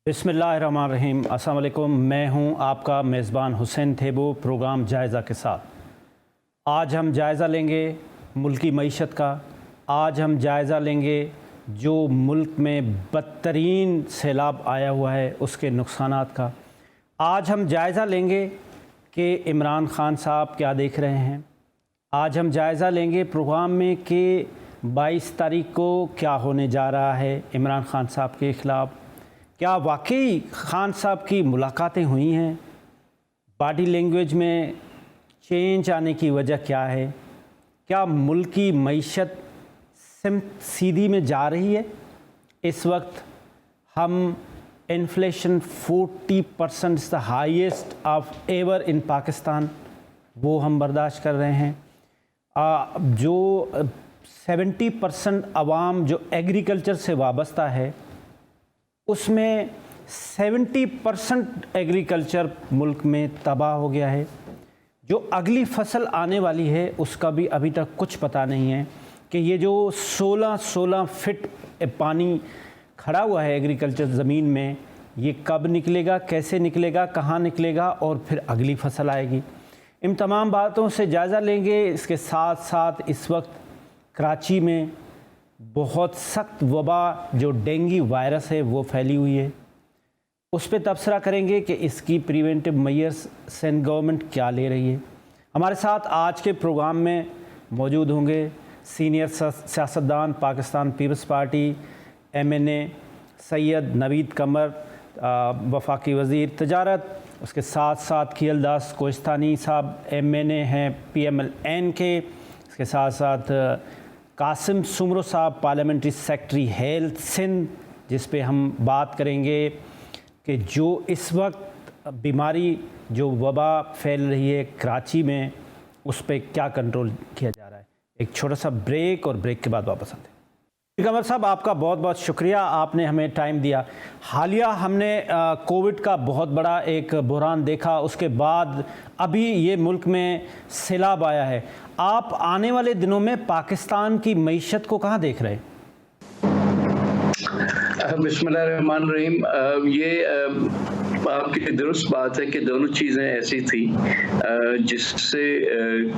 बिस्मिल्लाहिर्रहमानिर्रहीम। अस्सलाम वालेकुम। मैं हूं आपका मेज़बान हुसैन थेबो प्रोग्राम जायज़ा के साथ। आज हम जायज़ा लेंगे मुल्की मईशत का। आज हम जायज़ा लेंगे जो मुल्क में बदतरीन सैलाब आया हुआ है उसके नुकसानात का। आज हम जायज़ा लेंगे कि इमरान ख़ान साहब क्या देख रहे हैं। आज हम जायज़ा लेंगे प्रोग्राम में कि 22 तारीख को क्या होने जा रहा है इमरान ख़ान साहब के ख़िलाफ़। क्या वाकई ख़ान साहब की मुलाकातें हुई हैं? बॉडी लैंग्वेज में चेंज आने की वजह क्या है? क्या मुल्क की मईशत सीधी में जा रही है? इस वक्त हम inflation 40% is the highest of ever in Pakistan, वो हम बर्दाश्त कर रहे हैं। जो 70% आवाम जो एग्रीकल्चर से वाबस्ता है उसमें 70% एग्रीकल्चर मुल्क में तबाह हो गया है। जो अगली फसल आने वाली है उसका भी अभी तक कुछ पता नहीं है कि ये जो 16 फीट पानी खड़ा हुआ है एग्रीकल्चर ज़मीन में, ये कब निकलेगा, कैसे निकलेगा, कहाँ निकलेगा और फिर अगली फसल आएगी। इन तमाम बातों से जायज़ा लेंगे। इसके साथ साथ इस वक्त कराची में बहुत सख्त वबा जो डेंगू वायरस है वो फैली हुई है, उस पर तबसरा करेंगे कि इसकी प्रिवेंटिव मेजर्स सेंट्रल गवर्नमेंट क्या ले रही है। हमारे साथ आज के प्रोग्राम में मौजूद होंगे सीनियर सियासतदान Pakistan Peoples Party MNA Syed Naveed Qamar, वफाकी वज़ीर तजारत। उसके साथ साथ खियलदास कोहिस्तानी साहब MNA हैं PMLN के। इसके साथ साथ कासिम सुमरो साहब पार्लियामेंट्री सेक्रेटरी हेल्थ सिंध, जिस पे हम बात करेंगे कि जो इस वक्त बीमारी जो वबा फैल रही है कराची में उस पर क्या कंट्रोल किया जा रहा है। एक छोटा सा ब्रेक और ब्रेक के बाद वापस आते हैं। कमर साहब, आपका बहुत बहुत शुक्रिया, आपने हमें टाइम दिया। हालिया हमने कोविड का बहुत बड़ा एक बुहरान देखा, उसके बाद अभी ये मुल्क में सैलाब आया है। आप आने वाले दिनों में पाकिस्तान की मईशत को कहाँ देख रहे हैं? बिस्मिल्लाहिर्रहमानिर्रहीम। ये आपकी दुरुस्त बात है कि दोनों चीज़ें ऐसी थी जिससे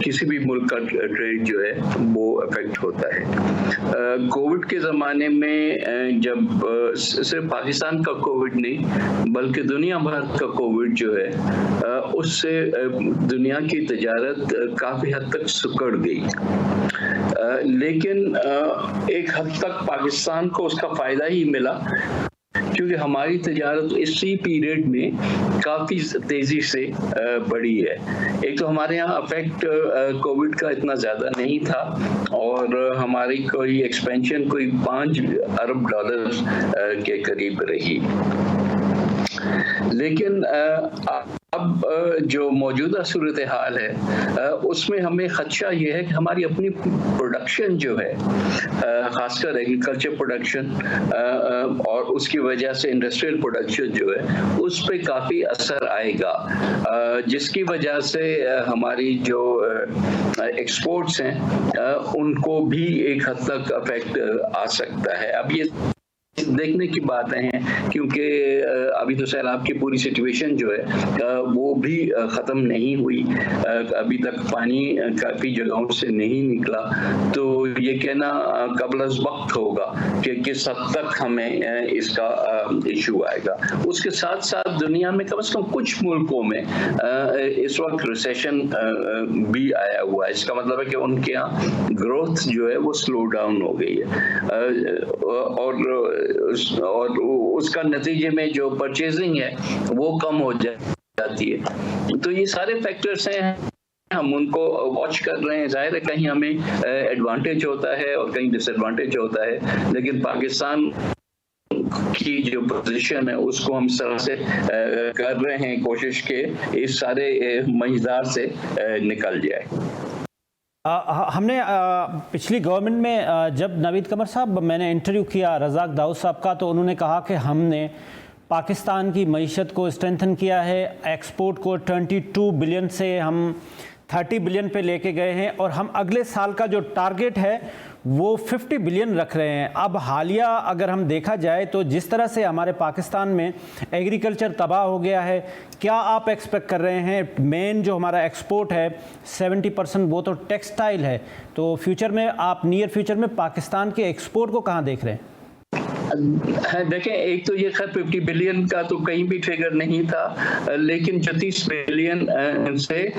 किसी भी मुल्क का ट्रेड जो है वो अफेक्ट होता है। कोविड के ज़माने में जब सिर्फ पाकिस्तान का कोविड नहीं बल्कि दुनिया भर का कोविड जो है उससे दुनिया की तजारत काफ़ी हद तक सिकुड़ गई। लेकिन एक हद तक पाकिस्तान को उसका फ़ायदा ही मिला क्योंकि हमारी तजारत इसी पीरियड में काफ़ी तेज़ी से बढ़ी है। एक तो हमारे यहाँ अफेक्ट कोविड का इतना ज़्यादा नहीं था और हमारी कोई एक्सपेंशन कोई $5 अरब के करीब रही। लेकिन अब जो मौजूदा सूरत हाल है उसमें हमें ख़दशा ये है कि हमारी अपनी प्रोडक्शन जो है ख़ासकर एग्रीकल्चर प्रोडक्शन और उसकी वजह से इंडस्ट्रियल प्रोडक्शन जो है उस पर काफ़ी असर आएगा, जिसकी वजह से हमारी जो एक्सपोर्ट्स हैं उनको भी एक हद तक अफेक्ट आ सकता है। अब ये देखने की बातें हैं क्योंकि अभी तो सैलाब की पूरी सिचुएशन जो है वो भी ख़त्म नहीं हुई। अभी तक पानी काफ़ी जगहों से नहीं निकला, तो ये कहना कबल अज़ वक्त होगा कि किस हद तक हमें इसका इशू आएगा। उसके साथ साथ दुनिया में कम से कम कुछ मुल्कों में इस वक्त रिसेशन भी आया हुआ है। इसका मतलब है कि उनके यहाँ ग्रोथ जो है वो स्लो डाउन हो गई है और उसका नतीजे में जो परचेजिंग है वो कम हो जाती है। तो ये सारे फैक्टर्स हैं, हम उनको वॉच कर रहे हैं। जाहिर है कहीं हमें एडवांटेज होता है और कहीं डिसएडवांटेज होता है, लेकिन पाकिस्तान की जो पोजीशन है उसको हम इस तरह से कर रहे हैं कोशिश के इस सारे मज़दार से निकल जाए। हमने पिछली गवर्नमेंट में जब नवीद कमर साहब मैंने इंटरव्यू किया रज़ाक दाऊद साहब का, तो उन्होंने कहा कि हमने पाकिस्तान की मईशत को स्ट्रेंथन किया है, एक्सपोर्ट को 22 बिलियन से हम 30 बिलियन पे लेके गए हैं और हम अगले साल का जो टारगेट है वो 50 बिलियन रख रहे हैं। अब हालिया अगर हम देखा जाए तो जिस तरह से हमारे पाकिस्तान में एग्रीकल्चर तबाह हो गया है, क्या आप एक्सपेक्ट कर रहे हैं? मेन जो हमारा एक्सपोर्ट है 70% वो तो टेक्सटाइल है, तो फ्यूचर में आप नियर फ्यूचर में पाकिस्तान के एक्सपोर्ट को कहाँ देख रहे हैं? देखें, एक तो ये खैर 50 बिलियन का तो कहीं भी फिगर नहीं था, लेकिन जो 30 बिलियन से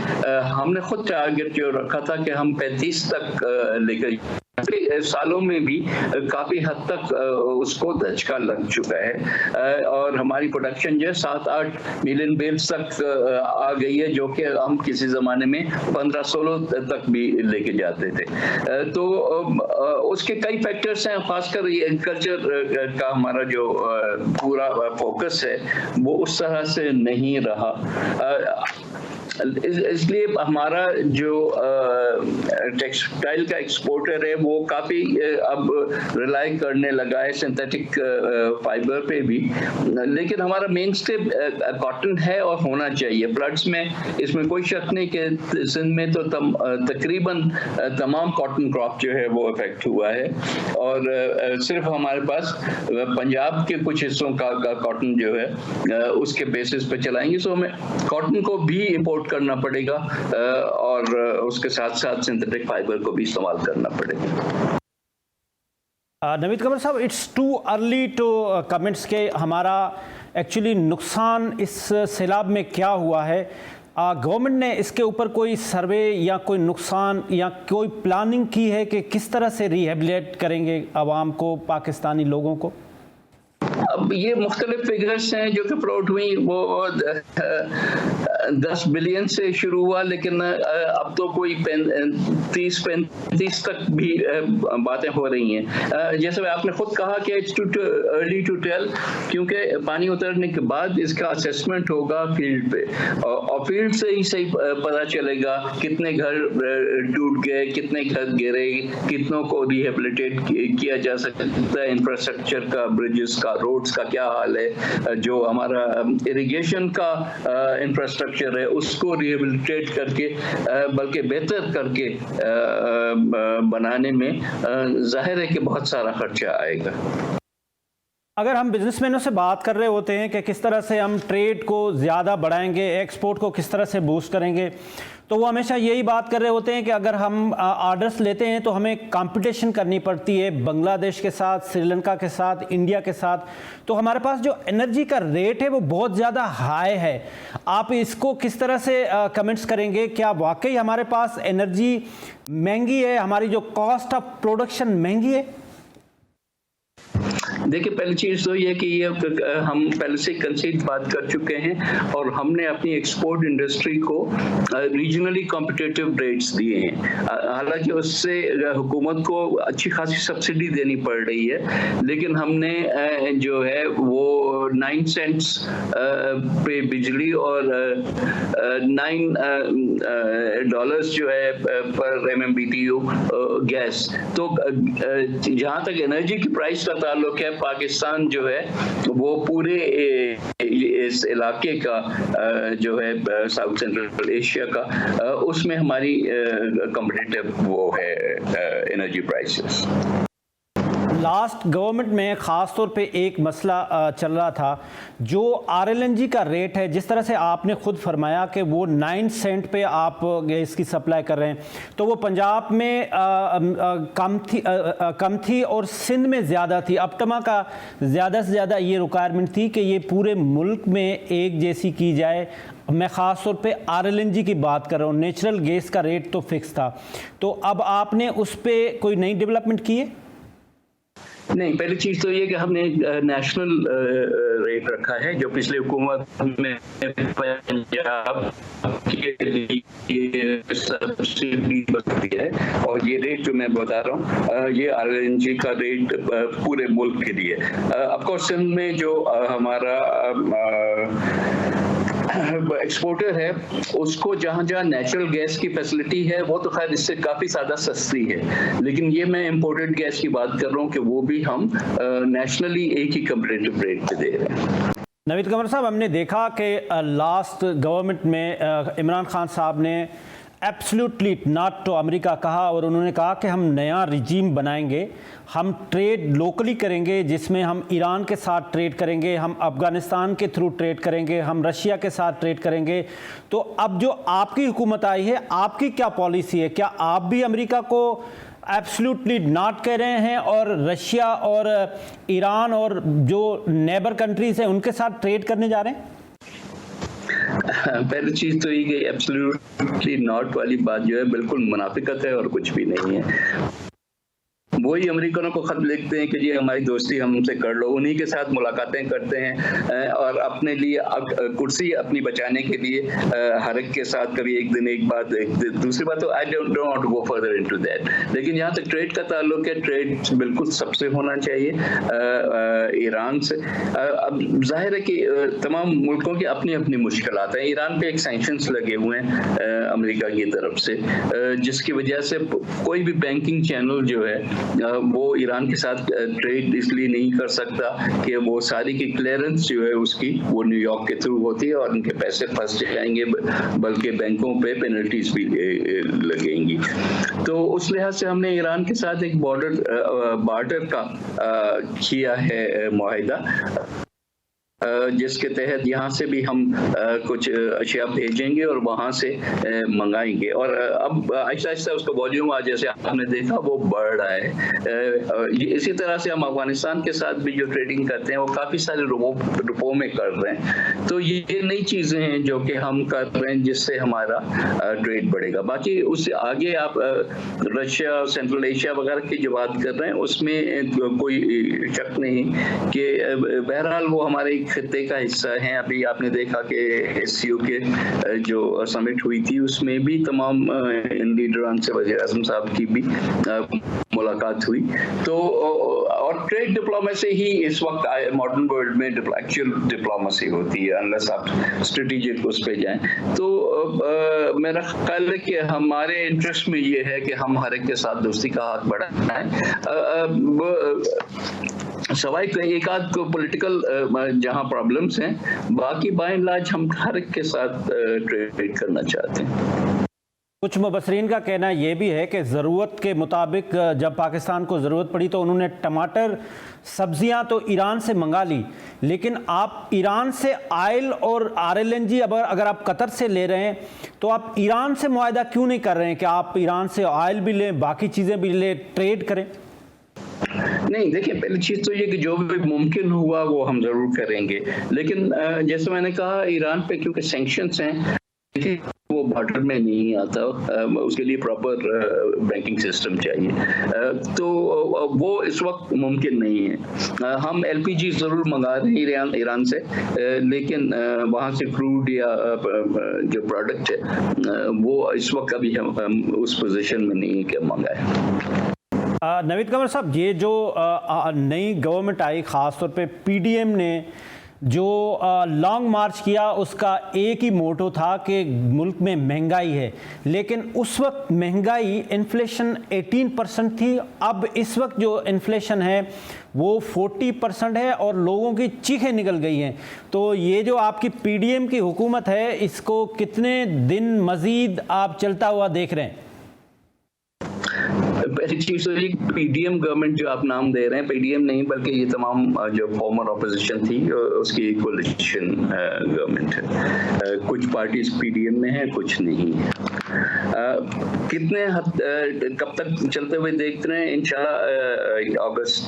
हमने खुद टारगेट जो रखा था कि हम 35 तक लेकर सालों में भी काफी हद तक उसको धचका लग चुका है और हमारी प्रोडक्शन जो है 7-8 मिलियन बेल्स तक आ गई है, जो कि हम किसी जमाने में 15-16 तक भी लेके जाते थे। तो उसके कई फैक्टर्स हैं, खासकर एग्रीकल्चर का हमारा जो पूरा फोकस है वो उस तरह से नहीं रहा, इसलिए हमारा जो टेक्सटाइल का एक्सपोर्टर है वो काफ़ी अब रिलाई करने लगा है सिंथेटिक फाइबर पे भी, लेकिन हमारा मेन स्टे कॉटन है और होना चाहिए। फ्लड्स में इसमें कोई शक नहीं कि सिंध में तो तकरीबन तमाम कॉटन क्रॉप जो है वो इफेक्ट हुआ है और सिर्फ हमारे पास पंजाब के कुछ हिस्सों का कॉटन जो है उसके बेसिस पे चलाएंगे। सो हमें कॉटन को भी इंपोर्ट करना पड़ेगा और उसके साथ साथ सिंथेटिक फाइबर को भी इस्तेमाल करना पड़ेगा। नवीद कमर साहब, it's too early to comments के हमारा एक्चुअली नुकसान इस सैलाब में क्या हुआ है। गवर्नमेंट ने इसके ऊपर कोई सर्वे या कोई नुकसान या कोई प्लानिंग की है कि किस तरह से रिहेबिलिटेट करेंगे आवाम को, पाकिस्तानी लोगों को? अब ये मुख्तलिफ फिगर्स हैं जो कि फ्लोट हुई, वो 10 बिलियन से शुरू हुआ, लेकिन अब तो कोई 30-35 तक भी बातें हो रही हैं। जैसे आपने खुद कहा कि it's too early to tell, क्योंकि पानी उतरने के बाद इसका असेसमेंट होगा फील्ड पे और फील्ड से ही सही पता चलेगा कितने घर टूट गए, कितने घर गिरे, कितनों को रिहेबिलिटेट किया जा सकता है, इंफ्रास्ट्रक्चर का, ब्रिजेस का, रोड्स का क्या हाल है, जो हमारा इरिगेशन का इंफ्रास्ट्रक्चर है उसको रिहेबिलिटेट करके बल्कि बेहतर करके बनाने में जाहिर है कि बहुत सारा खर्चा आएगा। अगर हम बिजनेसमैनों से बात कर रहे होते हैं कि किस तरह से हम ट्रेड को ज़्यादा बढ़ाएंगे, एक्सपोर्ट को किस तरह से बूस्ट करेंगे, तो वो हमेशा यही बात कर रहे होते हैं कि अगर हम ऑर्डर्स लेते हैं तो हमें कंपटीशन करनी पड़ती है बांग्लादेश के साथ, श्रीलंका के साथ, इंडिया के साथ। तो हमारे पास जो एनर्जी का रेट है वो बहुत ज़्यादा हाई है। आप इसको किस तरह से कमेंट्स करेंगे? क्या वाकई हमारे पास एनर्जी महंगी है, हमारी जो कॉस्ट ऑफ प्रोडक्शन महंगी है? देखिए, पहली चीज तो ये कि ये हम पहले से कंसीड बात कर चुके हैं और हमने अपनी एक्सपोर्ट इंडस्ट्री को रीजनली कॉम्पिटिटिव रेट्स दिए हैं। हालांकि उससे हुकूमत को अच्छी खासी सब्सिडी देनी पड़ रही है, लेकिन हमने जो है वो 9 सेंट्स पे बिजली और $9 जो है पर MMBTU गैस। तो जहाँ तक एनर्जी की प्राइस का ताल्लुक है, पाकिस्तान जो है वो पूरे इस इलाके का जो है साउथ सेंट्रल एशिया का, उसमें हमारी कॉम्पिटिटिव वो है एनर्जी प्राइसेस। लास्ट गवर्नमेंट में ख़ास तौर पे एक मसला चल रहा था, जो RLNG का रेट है, जिस तरह से आपने खुद फरमाया कि वो 9 सेंट पे आप इसकी सप्लाई कर रहे हैं, तो वो पंजाब में कम थी और सिंध में ज़्यादा थी। अपटमा का ज़्यादा से ज़्यादा ये रिक्वायरमेंट थी कि ये पूरे मुल्क में एक जैसी की जाए। मैं ख़ास तौर पे RLNG की बात कर रहा हूँ, नेचुरल गैस का रेट तो फिक्स था। तो अब आपने उस पर कोई नई डेवलपमेंट की है? नहीं, पहली चीज तो ये कि हमने नेशनल रेट रखा है, जो पिछले हुकूमत में पंजाब के लिए सब्सिडी बढ़ती है, और ये रेट जो मैं बता रहा हूँ ये RLNG का रेट पूरे मुल्क के लिए। ऑफ कोर्स सिंध में जो हमारा एक्सपोर्टर है उसको जहां जहां नेचुरल गैस की फैसिलिटी है वो तो खैर इससे काफी ज्यादा सस्ती है, लेकिन ये मैं इंपोर्टेड गैस की बात कर रहा हूँ कि वो भी हम नेशनली एक ही कम्पिटिटिव रेट पे दे रहे हैं। नवीद कमर साहब, हमने देखा कि लास्ट गवर्नमेंट में इमरान खान साहब ने एब्सोल्युटली नॉट टू अमेरिका कहा, और उन्होंने कहा कि हम नया रिजीम बनाएंगे, हम ट्रेड लोकली करेंगे, जिसमें हम ईरान के साथ ट्रेड करेंगे, हम अफ़गानिस्तान के थ्रू ट्रेड करेंगे, हम रशिया के साथ ट्रेड करेंगे। तो अब जो आपकी हुकूमत आई है, आपकी क्या पॉलिसी है? क्या आप भी अमेरिका को एब्सोल्युटली नॉट कह रहे हैं और रशिया और ईरान और जो नेबर कंट्रीज़ हैं उनके साथ ट्रेड करने जा रहे हैं? पहली चीज तो ये कि एब्सोल्युटली नॉट वाली बात जो है बिल्कुल मुनाफिकत है और कुछ भी नहीं है। वही अमेरिकनों को खत लिखते हैं कि जी हमारी दोस्ती हमसे कर लो, उन्हीं के साथ मुलाकातें करते हैं और अपने लिए कुर्सी अपनी बचाने के लिए हर एक के साथ कभी एक दिन एक बात दूसरी बात। तो I don't want to go further into that. लेकिन जहाँ तक ट्रेड का ताल्लुक है, ट्रेड बिल्कुल सबसे होना चाहिए ईरान से। अब जाहिर है कि तमाम मुल्कों की अपनी अपनी मुश्किलात हैं। ईरान पे एक सैंक्शंस लगे हुए हैं अमेरिका की तरफ से, जिसकी वजह से कोई भी बैंकिंग चैनल जो है वो ईरान के साथ ट्रेड इसलिए नहीं कर सकता कि वो सारी की क्लियरेंस जो है उसकी वो न्यूयॉर्क के थ्रू होती है और उनके पैसे फंस जाएंगे, बल्कि बैंकों पे पेनल्टीज भी लगेंगी। तो उस लिहाज से हमने ईरान के साथ एक बार्टर का किया है मुआहिदा, जिसके तहत यहाँ से भी हम कुछ अशिया भेजेंगे और वहाँ से मंगाएंगे। और अब आहिस्ता आहिस्ता उसका वॉल्यूम आज जैसे आपने देखा वो बढ़ रहा है। इसी तरह से हम अफगानिस्तान के साथ भी जो ट्रेडिंग करते हैं वो काफ़ी सारे रुपयों में कर रहे हैं। तो ये नई चीज़ें हैं जो कि हम कर रहे हैं जिससे हमारा ट्रेड बढ़ेगा। बाकी उससे आगे आप रशिया, सेंट्रल एशिया वगैरह की जो बात कर रहे हैं उसमें कोई शक नहीं कि बहरहाल वो हमारे खित्ते का हिस्सा है। अभी आपने देखा कि एससीओ के जो समिट हुई थी उसमें भी तमाम इन लीडरान से वज़ीर आज़म साहब की भी मुलाकात हुई। तो और ट्रेड डिप्लोमेसी ही इस वक्त मॉडर्न वर्ल्ड में एक्चुअल डिप्लोमेसी होती है, अनलेस आप स्ट्रेटेजिक उस पे जाएं। तो मेरा ख्याल है कि हमारे इंटरेस्ट में ये है कि हम हर एक के साथ दोस्ती का हाथ बढ़ाएं। सवाई एक आध को पॉलिटिकल जहां प्रॉब्लम्स हैं, बाकी बाय एंड लार्ज हम हर एक के साथ ट्रेड करना चाहते हैं। कुछ मुबसरीन का कहना ये भी है कि ज़रूरत के मुताबिक जब पाकिस्तान को ज़रूरत पड़ी तो उन्होंने टमाटर, सब्जियां तो ईरान से मंगा ली, लेकिन आप ईरान से आयल और RLNG अगर आप कतर से ले रहे हैं तो आप ईरान से मुआहिदा क्यों नहीं कर रहे हैं कि आप ईरान से आयल भी लें, बाकी चीज़ें भी लें, ट्रेड करें? नहीं, देखिए पहली चीज तो ये कि जो भी मुमकिन हुआ वो हम जरूर करेंगे। लेकिन जैसे मैंने कहा ईरान पे क्योंकि सैंक्शंस हैं, वो बॉर्डर में नहीं आता, उसके लिए प्रॉपर बैंकिंग सिस्टम चाहिए, तो वो इस वक्त मुमकिन नहीं है। हम LPG जरूर मंगा रहे हैं ईरान से, लेकिन वहाँ से क्रूड या जो प्रोडक्ट है वो इस वक्त अभी हम उस पोजीशन में नहीं है कि मंगाए। नवीद कमर साहब, ये जो नई गवर्नमेंट आई, ख़ास तौर पे PDM ने जो लॉन्ग मार्च किया, उसका एक ही मोटो था कि मुल्क में महंगाई है, लेकिन उस वक्त महंगाई इन्फ्लेशन 18% थी। अब इस वक्त जो इन्फ्लेशन है वो 40% है और लोगों की चीखें निकल गई हैं। तो ये जो आपकी PDM की हुकूमत है, इसको कितने दिन मज़ीद आप चलता हुआ देख रहे हैं? पहली चीज तो ये PDM गवर्नमेंट जो आप नाम दे रहे हैं, PDM नहीं बल्कि ये तमाम जो फॉर्मर ऑपोजिशन थी उसकी कोलिशन गवर्नमेंट है। कुछ पार्टीज PDM में है, कुछ नहीं है। कितने कब तक चलते हुए देखते हैं? इंशाल्लाह अगस्त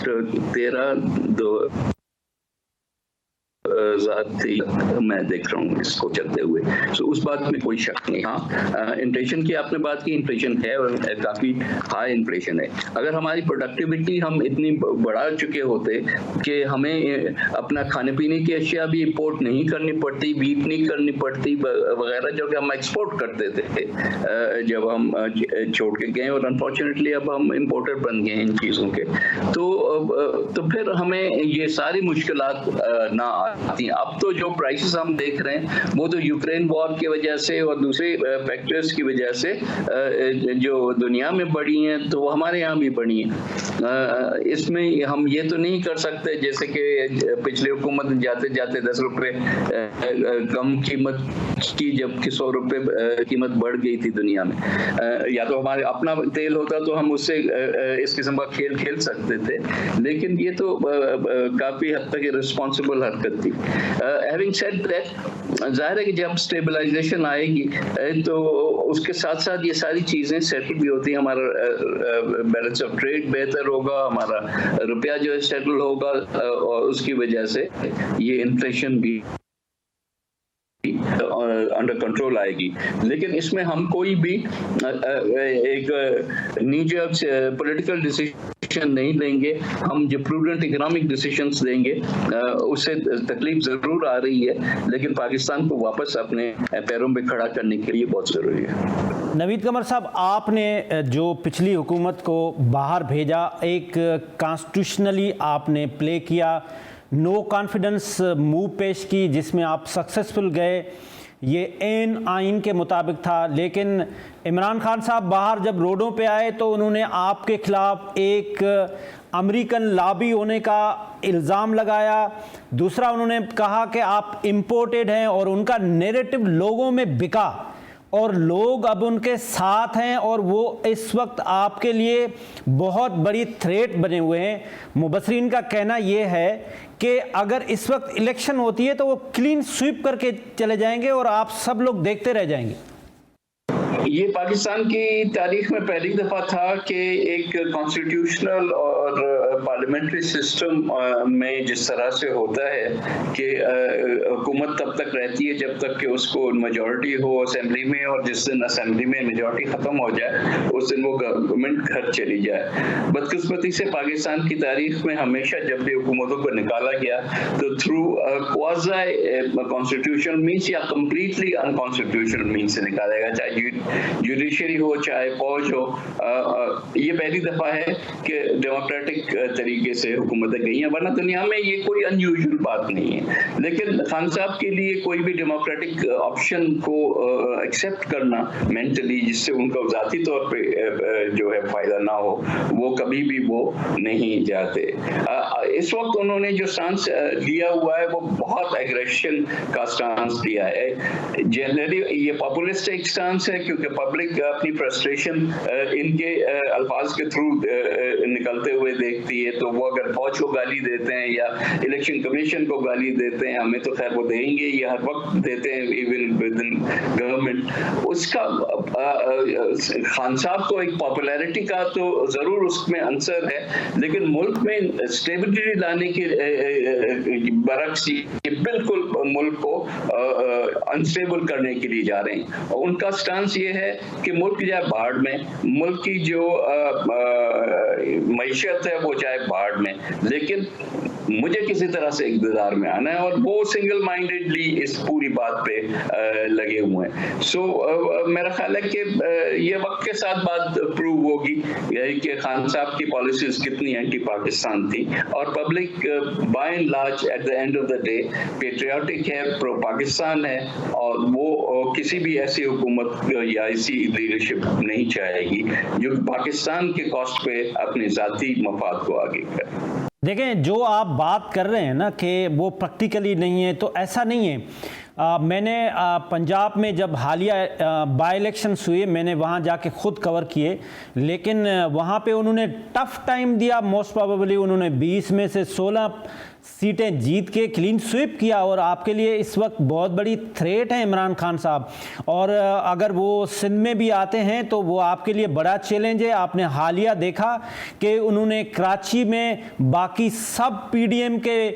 13 मैं देख रहा हूँ इसको चलते हुए, तो उस बात में कोई शक नहीं। हाँ, इन्फ्लेशन की आपने बात की, इन्फ्लेशन है और काफी हाई इन्फ्लेशन है। अगर हमारी प्रोडक्टिविटी हम इतनी बढ़ा चुके होते कि हमें अपना खाने पीने की अशिया भी इंपोर्ट नहीं करनी पड़ती, वीट नहीं करनी पड़ती वगैरह, जो कि हम एक्सपोर्ट करते थे जब हम छोड़ के गए, और अनफॉर्चुनेटली अब हम इम्पोर्टर बन गए इन चीज़ों के, तो फिर हमें ये सारी मुश्किलात ना आती हैं। अब तो जो प्राइसेस हम देख रहे हैं वो तो यूक्रेन वॉर की वजह से और दूसरे फैक्टर्स की वजह से जो दुनिया में बढ़ी हैं तो वो हमारे यहाँ भी बढ़ी हैं। इसमें हम ये तो नहीं कर सकते जैसे कि पिछली हुकूमत जाते जाते 10 रुपए कम कीमत की, जबकि 100 रुपए कीमत बढ़ गई थी दुनिया में। या तो हमारे अपना तेल होता तो हम उससे इस किस्म का खेल खेल सकते थे, लेकिन ये तो काफी हद तक रिस्पॉन्सिबल हरकत थी। हैविंग सेड दैट, जाहिर है कि जब स्टेबलाइजेशन आएगी तो उसके साथ साथ ये सारी चीजें सेटल भी होती हैं। हमारा बैलेंस ऑफ ट्रेड बेहतर होगा, हमारा रुपया जो है सेटल होगा और उसकी वजह से ये इन्फ्लेशन भी अंडर कंट्रोल आएगी। लेकिन इसमें हम कोई भी एक नीजर्क पॉलिटिकल डिसीजन नहीं लेंगे। हम जो प्रूडेंट इकोनॉमिक डिसीजंस देंगे उससे तकलीफ जरूर आ रही है, लेकिन पाकिस्तान को वापस अपने पैरों पे खड़ा करने के लिए बहुत जरूरी है। नवीद कमर साहब, आपने जो पिछली हुकूमत को बाहर भेजा, एक कॉन्स्टिट्यूशनली आपने प्ले किया, नो कॉन्फिडेंस मूव पेश की जिसमें आप सक्सेसफुल गए। ये एन आइन के मुताबिक था, लेकिन इमरान खान साहब बाहर जब रोडों पे आए तो उन्होंने आपके खिलाफ एक अमेरिकन लॉबी होने का इल्ज़ाम लगाया। दूसरा, उन्होंने कहा कि आप इम्पोर्टेड हैं और उनका नैरेटिव लोगों में बिका और लोग अब उनके साथ हैं और वो इस वक्त आपके लिए बहुत बड़ी थ्रेट बने हुए हैं। मुबसरीन का कहना ये है कि अगर इस वक्त इलेक्शन होती है तो वो क्लीन स्वीप करके चले जाएंगे और आप सब लोग देखते रह जाएंगे। ये पाकिस्तान की तारीख में पहली दफा था कि एक कॉन्स्टिट्यूशनल और पार्लियामेंट्री सिस्टम में जिस तरह से होता है कि हुकूमत तब तक रहती है जब तक कि उसको मेजॉरिटी हो असेंबली में, और जिस दिन असेंबली में मेजॉरिटी खत्म हो जाए उस दिन वो गवर्नमेंट घर चली जाए। बदकिस्मती से पाकिस्तान की तारीख में हमेशा जब भी हुकूमतों को निकाला गया तो थ्रू क्वाज़ी कॉन्स्टिट्यूशनल मीन्स या कम्प्लीटली अनकॉन्स्टिट्यूशनल मीन्स से निकाला गया, चाहे जुडिशरी हो चाहे फौज हो। ये पहली दफा है कि डेमोक्रेटिक तरीके से हुकूमतें गई हैं, वरना दुनिया में ये कोई अनयूजुअल बात नहीं है। लेकिन खान साहब के लिए कोई भी डेमोक्रेटिक ऑप्शन को एक्सेप्ट करना मेंटली, जिससे उनका ज़ाती तौर पे जो है फायदा ना हो, वो कभी भी वो नहीं जाते। इस वक्त उन्होंने जो स्टांस लिया हुआ है वो बहुत एग्रेशन का स्टांस लिया है। जनरली ये पॉपुलिस्टिक स्टांस है क्योंकि पब्लिक अपनी फ्रस्ट्रेशन इनके अल्फाज के थ्रू निकलते हुए देखती है, तो वो अगर फौज को गाली देते हैं या इलेक्शन कमीशन को गाली देते हैं, हमें तो खैर वो देंगे, ये हर वक्त देते हैं इवन विद इन गवर्नमेंट। उसका खान साहब को एक पॉपुलैरिटी का तो जरूर उसमें आंसर है, लेकिन मुल्क में स्टेबिलिटी लाने के बरक्स ये बिल्कुल मुल्क को अनस्टेबल करने के लिए जा रहे हैं। और उनका स्टांस ये है कि मुल्क जाए बाढ़ में, मुल्क की जो मईशत है वो जाए बाढ़ में, लेकिन मुझे किसी तरह से इक़्तिदार में आना है, और वो सिंगल माइंडेडली इस पूरी बात पे लगे हुए हैं। सो मेरा ख्याल है कि ये वक्त के साथ बात प्रूव होगी कि खान साहब की पॉलिसीज कितनी एंटी पाकिस्तान थी, और public by and large at the end of the day patriotic है, प्रो पाकिस्तान है, और वो किसी भी ऐसी हुकूमत या ऐसी लीडरशिप नहीं चाहेगी जो पाकिस्तान के कॉस्ट पे अपने ज़ाती मफाद को आगे करे। देखें, जो आप बात कर रहे हैं ना कि वो प्रैक्टिकली नहीं है, तो ऐसा नहीं है। मैंने पंजाब में जब हालिया बाई इलेक्शंस हुए, मैंने वहाँ जाके ख़ुद कवर किए, लेकिन वहाँ पे उन्होंने टफ टाइम दिया। मोस्ट प्रोबेबली उन्होंने 20 में से 16 सीटें जीत के क्लीन स्वीप किया, और आपके लिए इस वक्त बहुत बड़ी थ्रेट है इमरान खान साहब। और अगर वो सिंध में भी आते हैं तो वो आपके लिए बड़ा चैलेंज है। आपने हालिया देखा कि उन्होंने कराची में बाकी सब पीडीएम के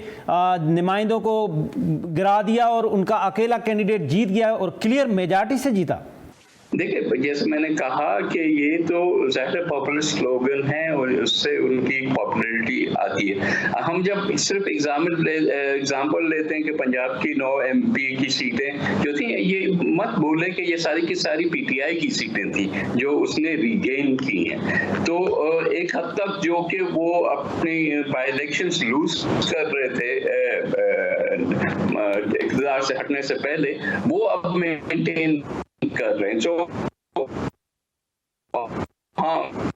नुमाइंदों को गिरा दिया और उनका अकेला कैंडिडेट जीत गया और क्लियर मेजॉरिटी से जीता। देखिए, जैसे मैंने कहा कि ये तो ज़ाहिर पॉपुलिस्ट स्लोगन है और उससे उनकी पॉपुलैरिटी आती है। हम जब सिर्फ एग्जाम्पल लेते हैं कि पंजाब की 9 MP की सीटें जो थी, ये मत भूलें कि ये सारी की सारी PTI की सीटें थी जो उसने रीगेन की हैं। तो एक हद तक जो कि वो अपनी बाई इलेक्शंस लूज कर रहे थे इक़्तिदार से हटने से पहले वो अब मेंटेन कर रहे हैं। तो हाँ,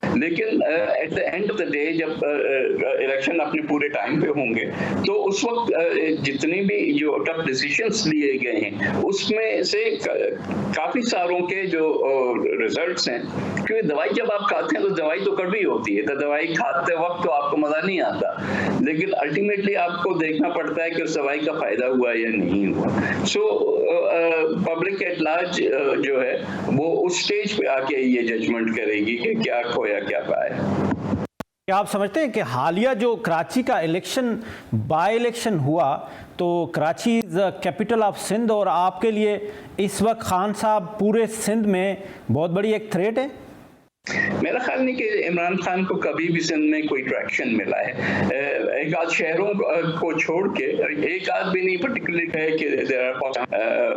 लेकिन eight the end of the day जब इलेक्शन अपने पूरे टाइम पे होंगे तो उस वक्त जितने भी जो टफ डिसीजंस लिए गए हैं उसमें से काफी सारों के जो रिजल्ट्स हैं, क्योंकि दवाई जब आप खाते हैं तो दवाई तो कड़वी होती है, तो दवाई खाते वक्त तो आपको मजा नहीं आता, लेकिन अल्टीमेटली आपको देखना पड़ता है कि उस दवाई का फायदा हुआ या नहीं हुआ। सो पब्लिक एट लार्ज जो है वो उस स्टेज पे आके ये जजमेंट करेगी कि क्या खोया क्या पाया। क्या आप समझते हैं कि हालिया जो कराची का इलेक्शन बाय इलेक्शन हुआ, तो Karachi is capital of Sindh और आपके लिए इस वक्त खान साहब पूरे सिंध में बहुत बड़ी एक थ्रेट है? मेरा ख्याल नहीं कि इमरान खान को कभी भी सिंध में कोई ट्रैक्शन मिला है। एक आध शहरों को छोड़ के, एक आध भी नहीं पर्टिकुलरली है कि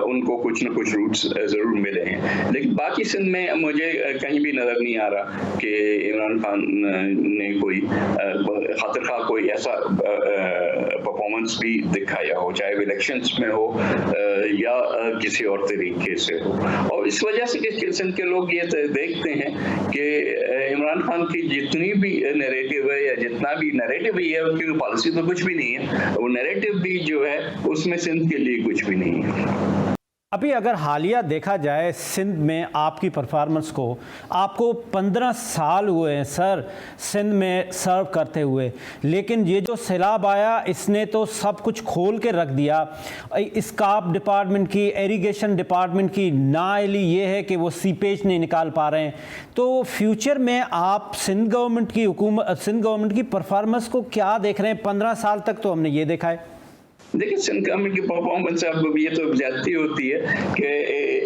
उनको कुछ न कुछ रूट्स जरूर मिले हैं, लेकिन बाकी सिंध में मुझे कहीं भी नजर नहीं आ रहा कि इमरान खान ने कोई खातिर कोई ऐसा परफॉर्मेंस भी दिखाया हो, चाहे इलेक्शंस में हो या किसी और तरीके से हो। और इस वजह से कि सिंध के लोग ये देखते हैं कि इमरान खान की जितनी भी नैरेटिव है या जितना भी नैरेटिव ही है, उनकी पॉलिसी तो कुछ भी नहीं है, वो नैरेटिव भी जो है उसमें सिंध के लिए कुछ भी नहीं है। अभी अगर हालिया देखा जाए सिंध में आपकी परफॉर्मेंस को, आपको 15 साल हुए हैं सर सिंध में सर्व करते हुए, लेकिन ये जो सैलाब आया इसने तो सब कुछ खोल के रख दिया। स्काप डिपार्टमेंट की, इरिगेशन डिपार्टमेंट की नाअहली ये है कि वो सीपेज नहीं निकाल पा रहे हैं। तो फ्यूचर में आप सिंध गवर्नमेंट की परफॉर्मेंस को क्या देख रहे हैं? 15 साल तक तो हमने ये देखा है। देखिए, सिंध गवर्नमेंट की परफॉर्मेंस अब ये तो ज्यादती होती है कि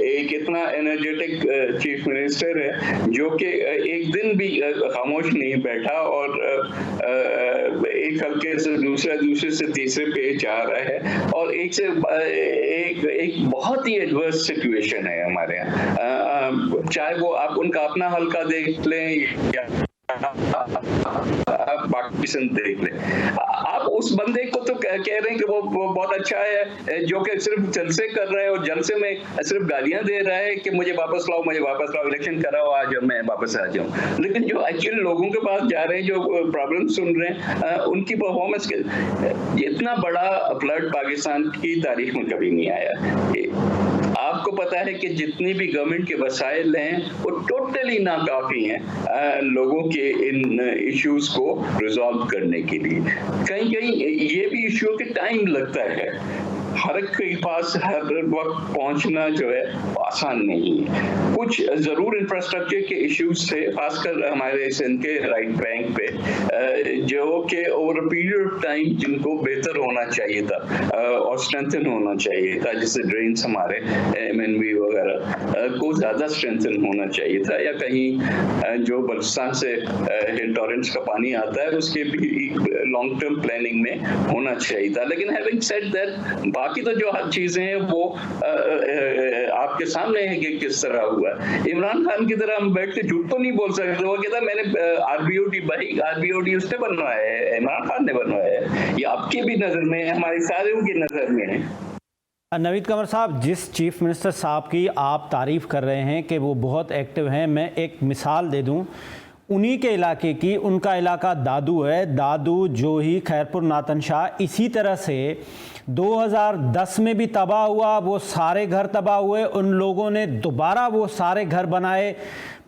एक इतना एनर्जेटिक चीफ मिनिस्टर है जो कि एक दिन भी खामोश नहीं बैठा और एक हल्के से दूसरे से तीसरे पे जा रहा है, और एक बहुत ही एडवर्स सिचुएशन है हमारे यहाँ, चाहे वो आप उनका अपना हल्का देख लें या बाकी सिंध देख ले। आप उस बंदे को तो कह रहे हैं कि वो बहुत अच्छा है जो कि सिर्फ जलसे कर रहा है और जलसे में सिर्फ गालियां दे रहा है कि मुझे वापस लाओ, इलेक्शन कराओ, आज मैं वापस आ जाऊं। लेकिन जो एक्चुअली लोगों के पास जा रहे हैं, जो प्रॉब्लम सुन रहे हैं, उनकी परफॉर्मेंस के इतना बड़ा फ्लड पाकिस्तान की तारीख में कभी नहीं आया। आपको पता है कि जितनी भी गवर्नमेंट के वसाइल हैं वो टोटली नाकाफी हैं लोगों के इन इश्यूज को रिजॉल्व करने के लिए। कहीं कहीं ये भी इश्यू के टाइम लगता है, हर एक के पास हर वक्त पहुंचना जो है आसान नहीं है। कुछ जरूर इंफ्रास्ट्रक्चर के इश्यूज थे, खासकर हमारे सिंध के राइट बैंक पे, जो कि ओवर पीरियड ऑफ टाइम जिनको बेहतर होना चाहिए था और स्ट्रेंथन होना चाहिए था, जैसे ड्रेन्स हमारे MNB वगैरह को ज्यादा स्ट्रेंथन होना चाहिए था, या कहीं जो बलुचिस्तान से हिल टॉरेंट्स का पानी आता है उसके भी लॉन्ग टर्म प्लानिंग में होना चाहिए था। लेकिन हैविंग सेड दैट, बाकी तो जो हर चीजें हैं वो आपके सामने है कि किस तरह हुआ। इमरान खान की तरह हम बैठ के झूठ तो नहीं बोल सकते। वो कहता मैंने आरबीओडी उसने बनवाया है, इमरान खान ने बनवाया है। ये आपकी भी नजर में है, हमारी सारों की नजर में है। नवीद कमर साहब, जिस चीफ मिनिस्टर साहब की आप तारीफ़ कर रहे हैं कि वो बहुत एक्टिव हैं, मैं एक मिसाल दे दूं उन्हीं के इलाके की। उनका इलाका दादू है, दादू, जोही, खैरपुर, नातन शाह। इसी तरह से 2010 में भी तबाह हुआ, वो सारे घर तबाह हुए, उन लोगों ने दोबारा वो सारे घर बनाए।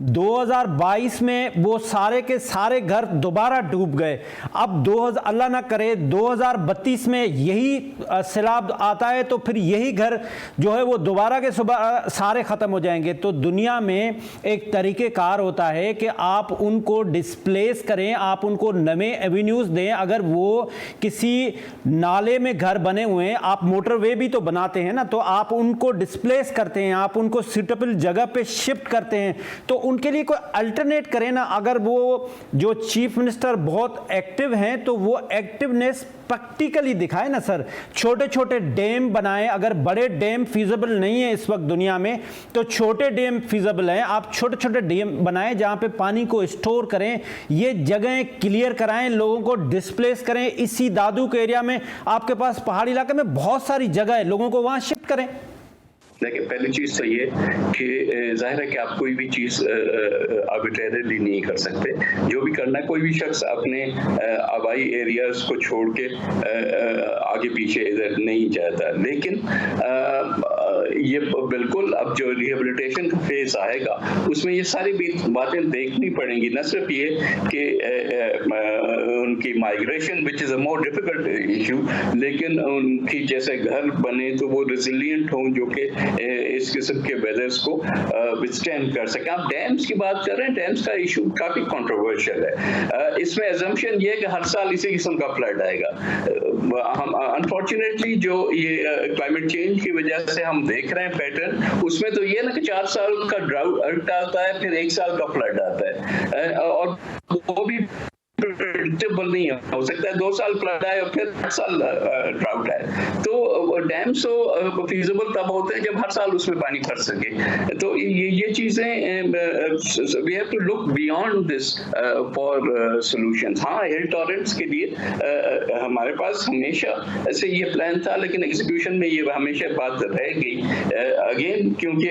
2022 में वो सारे के सारे घर दोबारा डूब गए। अब अल्लाह ना करे 2032 में यही सैलाब आता है तो फिर यही घर जो है वो दोबारा के सारे ख़त्म हो जाएंगे। तो दुनिया में एक तरीक़ेकार होता है कि आप उनको डिस्प्लेस करें, आप उनको नए एवेन्यूज़ दें। अगर वो किसी नाले में घर बने हुए हैं, आप मोटरवे भी तो बनाते हैं ना, तो आप उनको डिस्प्लेस करते हैं, आप उनको सूटेबल जगह पे शिफ्ट करते हैं, तो उनके लिए कोई अल्टरनेट करें ना। अगर वो जो चीफ मिनिस्टर बहुत एक्टिव हैं तो वो एक्टिवनेस प्रैक्टिकली दिखाए ना सर, छोटे छोटे डैम बनाएं। अगर बड़े डैम फीजिबल नहीं है इस वक्त दुनिया में, तो छोटे डैम फीजिबल हैं। आप छोटे छोटे डैम बनाएं जहां पे पानी को स्टोर करें, ये जगहें क्लियर कराएं, लोगों को डिस्प्लेस करें। इसी दादू के एरिया में आपके पास पहाड़ी इलाके में बहुत सारी जगह है, लोगों को वहां शिफ्ट करें। देखिए, पहली चीज तो ये कि जाहिर है कि आप कोई भी चीज आर्बिट्रेरली नहीं कर सकते। जो भी करना है, कोई भी शख्स अपने आबाई एरियाज को छोड़ के आगे पीछे इधर नहीं जाता। लेकिन ये बिल्कुल अब जो रिहेबिलिटेशन का फेज आएगा उसमें ये सारी बातें देखनी पड़ेंगी। न सिर्फ ये कि उनकी migration which is a more difficult issue, लेकिन उनकी जैसे घर बने तो वो रिजिलियंट हों, जो कि इस किस्म के वेदर्स को विथस्टैंड कर सके। आप डैम्स की बात कर रहे हैं, डैम्स का इशू काफी कंट्रोवर्शियल है। इसमें अजम्पशन ये है कि हर साल इसी किस्म का फ्लड आएगा। हम अनफॉर्चुनेटली जो ये क्लाइमेट चेंज की वजह से हम देख रहे हैं पैटर्न, उसमें तो ये ना कि 4 साल का ड्राउट आता है, फिर 1 साल का फ्लड आता है, और वो भी प्रेडिक्टेबल नहीं हो सकता है। 2 साल फ्लड आए और फिर 8 साल ड्राउट आए। तो डैम्स तो फीजिबल तब होते हैं जब हर साल उसमें पानी भर सके। तो ये चीजें we have to look beyond this for solutions. हाँ, हिल टॉरेंट्स के लिए हमारे पास हमेशा ऐसे ये प्लान था, लेकिन एग्जीक्यूशन में ये हमेशा बात रह गई अगेन, क्योंकि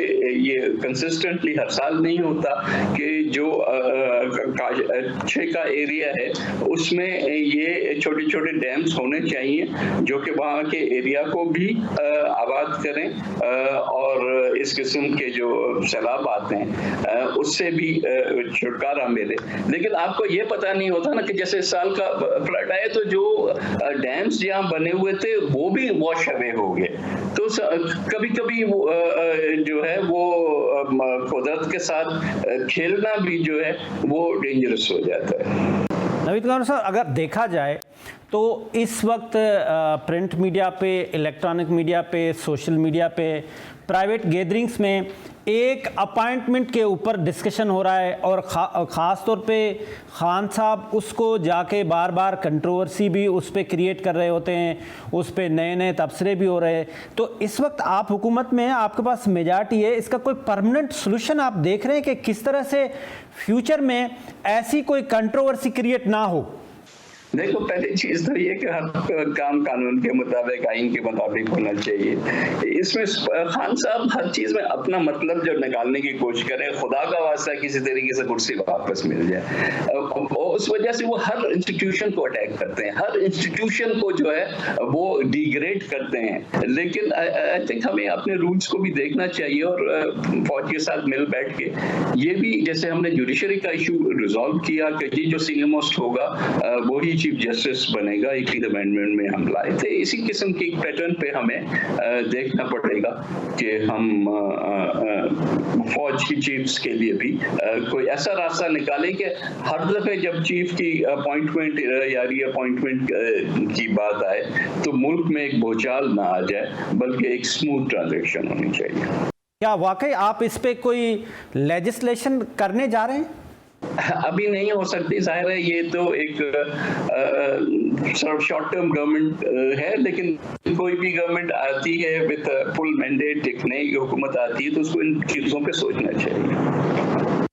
ये कंसिस्टेंटली हर साल नहीं होता कि जो का एरिया है उसमें ये छोटे छोटे डैम्स होने चाहिए जो कि वहाँ के एरिया को भी आबाद करें और इस किस्म के जो सैलाब आते हैं उससे भी छुटकारा मिले। लेकिन आपको ये पता नहीं होता ना कि जैसे इस साल का फ्लड आया तो जो डैम्स जहाँ बने हुए थे वो भी वॉश अवे हो गए। तो कभी कभी जो है वो कुदरत के साथ खेलना भी जो है वो डेंजरस हो जाता है। नवीद कमर साहब, अगर देखा जाए तो इस वक्त प्रिंट मीडिया पे, इलेक्ट्रॉनिक मीडिया पे, सोशल मीडिया पे, प्राइवेट गैदरिंग्स में एक अपॉइंटमेंट के ऊपर डिस्कशन हो रहा है और ख़ास तौर पे खान साहब उसको जाके बार बार कंट्रोवर्सी भी उस पर क्रिएट कर रहे होते हैं, उस पर नए नए तबसरे भी हो रहे हैं। तो इस वक्त आप हुकूमत में हैं, आपके पास मेजॉरिटी है, इसका कोई परमानेंट सोल्यूशन आप देख रहे हैं कि किस तरह से फ्यूचर में ऐसी कोई कंट्रोवर्सी क्रिएट ना हो? देखो, पहली चीज तो ये कि हर काम कानून के मुताबिक, आइन के मुताबिक होना चाहिए। इसमें खान साहब हर चीज में अपना मतलब जो निकालने की कोशिश करें, खुदा का वास्ता किसी तरीके से कुर्सी वापस मिल जाए, उस वजह से वो हर इंस्टीट्यूशन को अटैक करते हैं, हर इंस्टीट्यूशन को जो है वो डिग्रेड करते हैं। लेकिन आई थिंक हमें अपने रूल्स को भी देखना चाहिए और फौज के साथ मिल बैठ के ये भी, जैसे हमने जुडिशरी का इशू रिजॉल्व किया कि जी जो सीनियर मोस्ट होगा वो ही चीफ जस्टिस बनेगा, 18th अमेंडमेंट में हम लाए थे। इसी किस्म के पैटर्न पे हमें देखना पड़ेगा कि हम फौज की चीफ्स के लिए भी कोई ऐसा रास्ता निकालें कि हर दफे जब चीफ की अपॉइंटमेंट या रीअपॉइंटमेंट की बात आए तो मुल्क में एक भूचाल ना आ जाए, बल्कि एक स्मूथ ट्रांजैक्शन होनी चाहिए। क्या वाकई आप इस पे कोई लेजिस्लेशन करने जा रहे हैं? अभी नहीं हो सकती, जाहिर है ये तो एक शॉर्ट टर्म गवर्नमेंट है, लेकिन कोई भी गवर्नमेंट आती है विद फुल मैंडेट, एक नई हुकूमत आती है तो उसको इन चीज़ों पे सोचना चाहिए।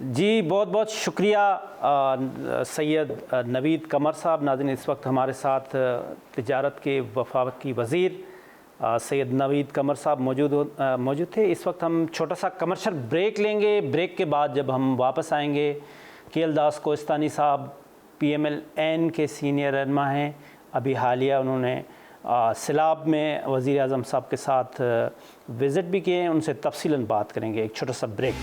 जी, बहुत बहुत शुक्रिया सैयद नवीद कमर साहब। नाज़रीन, इस वक्त हमारे साथ तिजारत के वफाकी वज़ीर सैयद नवीद कमर साहब मौजूद थे। इस वक्त हम छोटा सा कमर्शियल ब्रेक लेंगे। ब्रेक के बाद जब हम वापस आएंगे, KL दास कोहिस्तानी साहब PMLN के सीनियर रहनुमा हैं। अभी हालिया उन्होंने सिलाब में वज़ीर आज़म साहब के साथ विज़िट भी किए हैं, उनसे तफसीलन बात करेंगे। एक छोटा सा ब्रेक।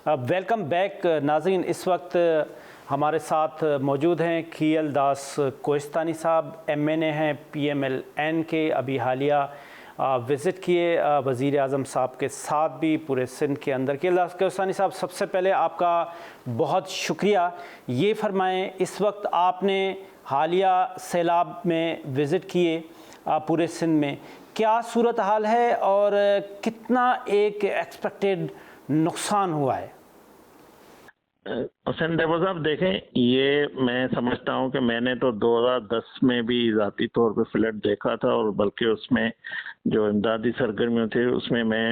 वेलकम बैक नाज़रीन। इस वक्त हमारे साथ मौजूद हैं KL दास कोहिस्तानी साहब, MNA हैं PMLN के। अभी हालिया विज़िट किए वज़ीर आज़म साहब के साथ भी पूरे सिंध के अंदर। KL दास कोहिस्तानी साहब, सबसे पहले आपका बहुत शुक्रिया। ये फरमाएं, इस वक्त आपने हालिया सैलाब में विज़िट किए पूरे सिंध में, क्या सूरत हाल है और कितना एक एक्सपेक्टेड नुकसान हुआ है? हुसैन देवर साहब देखें, ये मैं समझता हूँ कि मैंने तो 2010 में भी ज़ाती तौर पे फ्लड देखा था, और बल्कि उसमें जो इमदादी सरगर्मियों थे उसमें मैं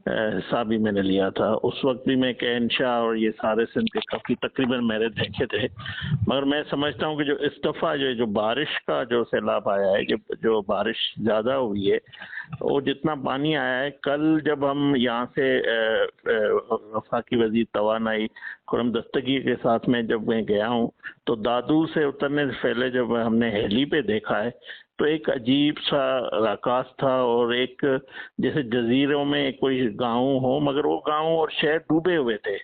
हिस्सा भी मैंने लिया था। उस वक्त भी मैं कैन शाह और ये सारे सिंध के काफ़ी तकरीबन मैंने देखे थे। मगर मैं समझता हूँ कि जो इस दफ़ा जो बारिश का जो सैलाब आया है, जो बारिश ज़्यादा हुई है, वो जितना पानी आया है, कल जब हम यहाँ से वफाकी वज़ीर तवानाई खुरम दस्तगी के साथ में जब मैं गया हूँ, तो दादू से उतरने से पहले जब हमने हेली पे देखा है तो एक अजीब सा आकाश था, और एक जैसे जजीरों में कोई गांव हो, मगर वो गांव और शहर डूबे हुए थे।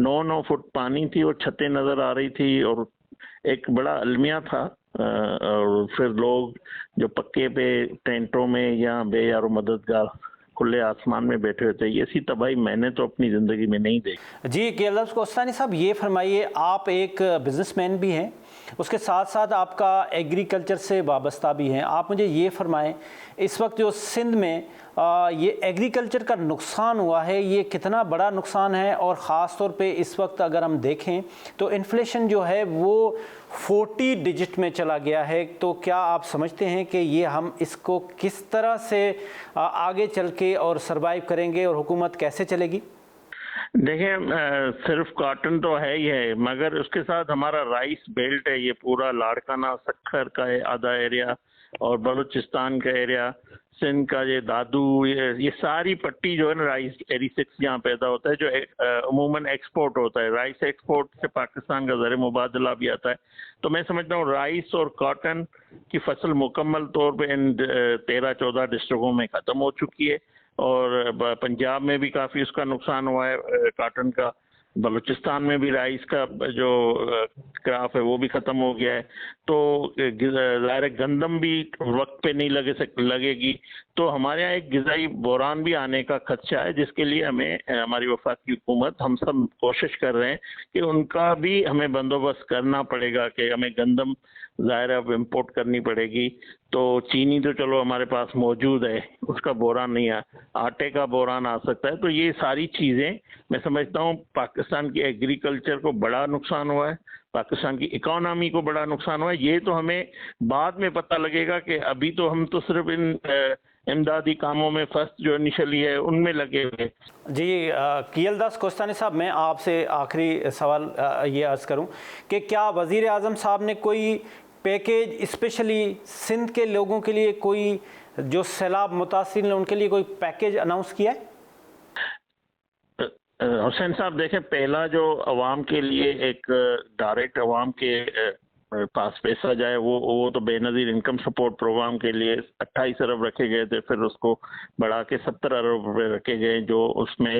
9-9 फुट पानी थी और छतें नजर आ रही थी, और एक बड़ा अलमिया था। और फिर लोग जो पक्के पे टेंटों में या बेयारो मददगार खुले आसमान में बैठे हुए थे, ऐसी तबाही मैंने तो अपनी ज़िंदगी में नहीं देखी। जी क़ियादत कोस्तानी साहब, ये फरमाइए, आप एक बिजनेसमैन भी हैं, उसके साथ साथ आपका एग्रीकल्चर से वाबस्ता भी हैं। आप मुझे ये फरमाएं, इस वक्त जो सिंध में ये एग्रीकल्चर का नुकसान हुआ है, ये कितना बड़ा नुकसान है? और ख़ास तौर पे इस वक्त अगर हम देखें तो इन्फ्लेशन जो है वो 40 डिजिट में चला गया है। तो क्या आप समझते हैं कि ये हम इसको किस तरह से आगे चल के और सर्वाइव करेंगे, और हुकूमत कैसे चलेगी? देखिए, सिर्फ कॉटन तो है ही है, मगर उसके साथ हमारा राइस बेल्ट है, ये पूरा लाड़काना सक्खर का है आधा एरिया, और बलूचिस्तान का एरिया, सिंध का ये दादू, ये सारी पट्टी जो है ना, राइस 86 यहाँ पैदा होता है, जो अमूमन एक्सपोर्ट होता है। राइस एक्सपोर्ट से पाकिस्तान का ज़र मुबादला भी आता है। तो मैं समझता हूँ राइस और कॉटन की फसल मुकम्मल तौर पर इन 13-14 डिस्ट्रिक्टों में ख़त्म हो चुकी है, और पंजाब में भी काफ़ी उसका नुकसान हुआ है कॉटन का। बलूचिस्तान में भी राइस का जो क्रॉप है वो भी ख़त्म हो गया है। तो ज़ाहिर गंदम भी वक्त पे नहीं लगेगी, तो हमारे यहाँ एक ग़िज़ाई बहरान भी आने का खदशा है, जिसके लिए हमें हमारी वफाकी हुकूमत, हम सब कोशिश कर रहे हैं कि उनका भी हमें बंदोबस्त करना पड़ेगा, कि हमें गंदम ज़ाहिर अब इम्पोर्ट करनी पड़ेगी। तो चीनी तो चलो हमारे पास मौजूद है, उसका बहरान नहीं है, आटे का बहरान आ सकता है। तो ये सारी चीज़ें मैं समझता हूँ पाकिस्तान की एग्रीकल्चर को बड़ा नुकसान हुआ है, पाकिस्तान की इकोनॉमी को बड़ा नुकसान हुआ है। ये तो हमें बाद में पता लगेगा, कि अभी तो हम तो सिर्फ इन इमदादी कामों में फर्स्ट जो इनिशियली है उनमें लगे हुए। जी क़ियादत कोस्तानी साहब, मैं आपसे आखिरी सवाल ये अर्ज़ करूं कि क्या वज़ीर आज़म साहब ने कोई पैकेज स्पेशली सिंध के लोगों के लिए, कोई जो सैलाब मुतासिर हैं उनके लिए कोई पैकेज अनाउंस किया है? हुसैन साहब देखें, पहला जो अवाम के लिए एक डायरेक्ट अवाम के पास पैसा जाए, वो तो बेनज़ीर इनकम सपोर्ट प्रोग्राम के लिए 28 अरब रखे गए थे, फिर उसको बढ़ा के 70 अरब रुपए रखे गए, जो उसमें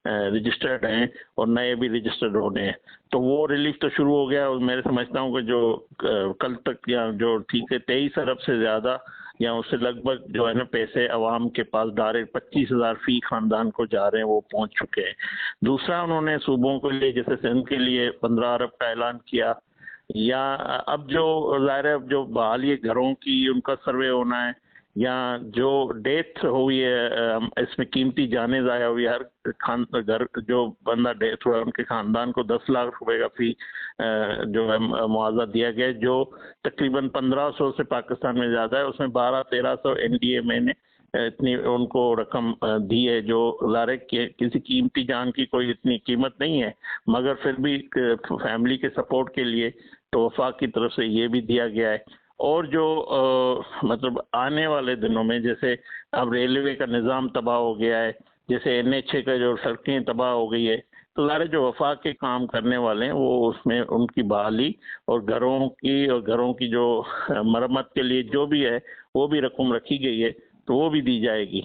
रजिस्टर्ड हैं और नए भी रजिस्टर्ड होने हैं। तो वो रिलीफ तो शुरू हो गया, और मैं समझता हूँ कि जो कल तक या जो ठीक है 23 अरब से ज़्यादा या उससे लगभग जो है ना पैसे अवाम के पास डायरेक्ट 25,000 फी खानदान को जा रहे हैं, वो पहुंच चुके हैं। दूसरा, उन्होंने सूबों के लिए जैसे सिंध के लिए 15 अरब का ऐलान किया, या अब जो ज़ाहिर है जो बहाली घरों की उनका सर्वे होना है, या जो डेथ हुई है इसमें कीमती जाने ज़ाया हुई है, हर घर जो बंदा डेथ हुआ है उनके ख़ानदान को 10 लाख रुपए का फी जो है मुआवजा दिया गया, जो तकरीबन 1500 से पाकिस्तान में ज़्यादा है। उसमें 1200-1300 NDMA ने इतनी उनको रकम दी है, जो ज़ाहिर किसी कीमती जान की कोई इतनी कीमत नहीं है, मगर फिर भी फैमिली के सपोर्ट के लिए तो वफाक की तरफ से ये भी दिया गया है। और जो मतलब आने वाले दिनों में, जैसे अब रेलवे का निज़ाम तबाह हो गया है, जैसे NH का जो सड़कें तबाह हो गई है, तो ज़ाहिर जो वफाक के काम करने वाले हैं वो उसमें उनकी बहाली और घरों की जो मरम्मत के लिए जो भी है वो भी रकम रखी गई है, तो वो भी दी जाएगी।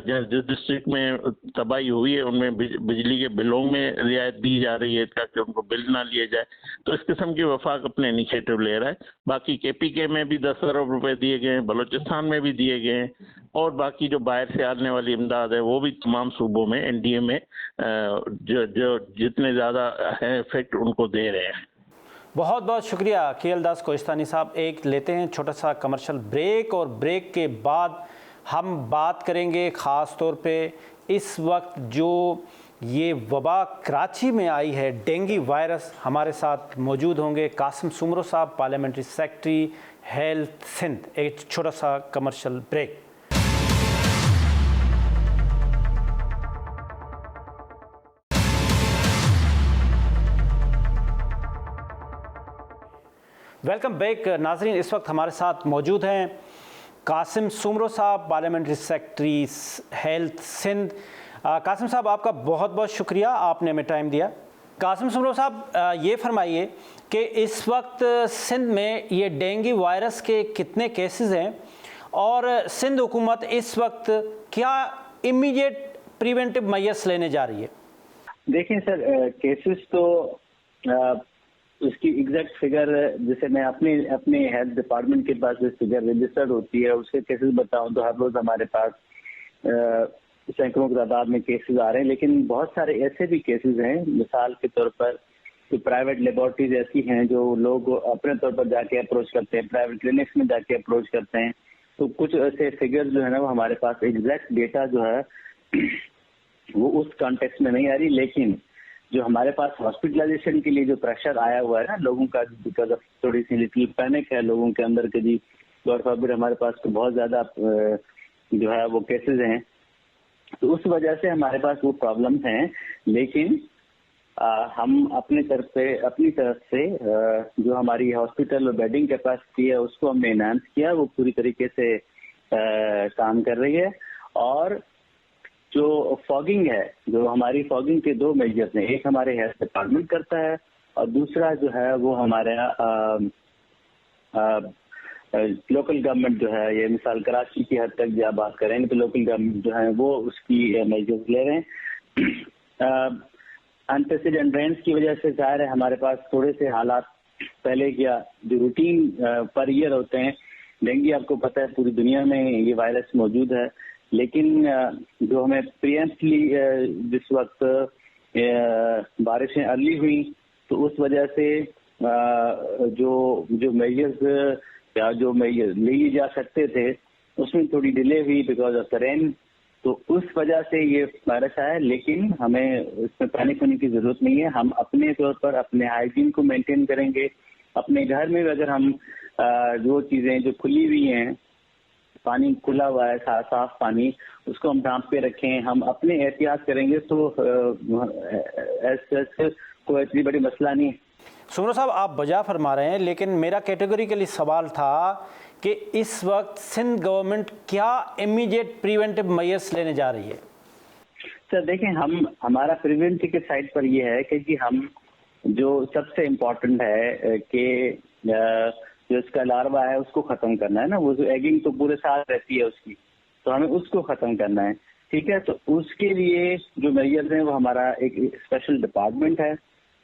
जिस डिस्ट्रिक्ट में तबाही हुई है उनमें बिजली के बिलों में रियायत दी जा रही है, ताकि उनको बिल ना लिए जाए। तो इस किस्म की वफाक अपने इनिशिएटिव ले रहा है। बाकी KPK में भी 10 अरब रुपए दिए गए हैं, बलूचिस्तान में भी दिए गए हैं, और बाकी जो बाहर से आने वाली इमदाद है वो भी तमाम सूबों में NDA में जो जितने ज़्यादा है इफेक्ट उनको दे रहे हैं। बहुत बहुत शुक्रिया क़ियादत कोस्तानी साहब। एक लेते हैं छोटा सा कमर्शियल ब्रेक, और ब्रेक के बाद हम बात करेंगे ख़ास तौर पे इस वक्त जो ये वबा कराची में आई है, डेंगू वायरस। हमारे साथ मौजूद होंगे कासिम सुमरो साहब, पार्लियामेंट्री सेक्रेटरी हेल्थ सिंध। एक छोटा सा कमर्शियल ब्रेक। वेलकम बैक नाजरीन। इस वक्त हमारे साथ मौजूद हैं कासिम सुमरो साहब, parliamentary secretary health Sindh. Qasim साहब, आपका बहुत बहुत शुक्रिया, आपने हमें टाइम दिया। कासिम सुमरो साहब, ये फरमाइए कि इस वक्त सिंध में ये डेंगू वायरस के कितने केसेस हैं और सिंध हुकूमत इस वक्त क्या इमीडिएट प्रिवेंटिव मेजर्स लेने जा रही है? देखिए सर, केसेस तो उसकी एग्जैक्ट फिगर जैसे मैं अपने हेल्थ डिपार्टमेंट के पास जो फिगर रजिस्टर्ड होती है उसके केसेस बताऊं तो हर रोज हमारे पास सैकड़ों की तादाद में केसेस आ रहे हैं। लेकिन बहुत सारे ऐसे भी केसेस हैं, मिसाल के तौर पर कि प्राइवेट लेबोरेटरीज ऐसी हैं जो लोग अपने तौर पर जाके अप्रोच करते हैं, प्राइवेट क्लिनिक्स में जाके अप्रोच करते हैं। तो कुछ ऐसे फिगर जो है ना वो हमारे पास एग्जैक्ट डेटा जो है वो उस कॉन्टेक्स्ट में नहीं आ रही। लेकिन जो हमारे पास हॉस्पिटलाइजेशन के लिए जो प्रेशर आया हुआ है ना लोगों का, बिकॉज ऑफ थोड़ी सी लिटिल पैनिक है लोगों के अंदर के जी, गॉड फॉरबिड हमारे पास तो बहुत ज्यादा जो है वो केसेस हैं, तो उस वजह से हमारे पास वो प्रॉब्लम्स हैं। लेकिन हम अपनी तरफ से जो हमारी हॉस्पिटल और बेडिंग कैपेसिटी है उसको हमने एनहांस किया, वो पूरी तरीके से काम कर रही है। और जो फॉगिंग है, जो हमारी फॉगिंग के दो मेजर्स हैं, एक हमारे हेल्थ डिपार्टमेंट करता है और दूसरा जो है वो हमारे लोकल गवर्नमेंट जो है, ये मिसाल कराची की हद तक जब बात करेंगे तो लोकल गवर्नमेंट जो है वो उसकी मेजर्स ले रहे हैं। अनप्रेसिडेंटेड रेन्स की वजह से जाहिर है हमारे पास थोड़े से हालात पहले क्या जो रूटीन पर ईयर होते हैं, डेंगू आपको पता है पूरी दुनिया में ये वायरस मौजूद है। लेकिन जो हमें प्रिएम्प्टली जिस वक्त बारिशें अर्ली हुई तो उस वजह से जो मेजर्स या जो मेजर्स लिए जा सकते थे उसमें थोड़ी डिले हुई बिकॉज ऑफ द रेन, तो उस वजह से ये वायरस आया। लेकिन हमें इसमें पैनिक होने की जरूरत नहीं है। हम अपने तौर पर अपने हाइजीन को मेंटेन करेंगे। अपने घर में अगर हम जो चीजें जो खुली हुई हैं, पानी खुला हुआ है, साफ पानी, उसको हम ढांप पे रखें, हम अपने एहतियात करेंगे तो कोई इतनी बड़ी मसला नहीं है। सुमरो साहब, आप बजा फरमा रहे हैं, लेकिन मेरा कैटेगरिकली सवाल था कि इस वक्त सिंध गवर्नमेंट क्या इमीडिएट प्रिवेंटिव मेजर्स लेने जा रही है? सर देखें, हमारा प्रिवेंटिव के साइड पर ये है कि हम जो सबसे इम्पोर्टेंट है कि जो इसका लार्वा है उसको खत्म करना है ना, वो जो एगिंग तो पूरे साल रहती है उसकी, तो हमें उसको खत्म करना है। ठीक है, तो उसके लिए जो मेजर्स हैं वो हमारा एक स्पेशल डिपार्टमेंट है,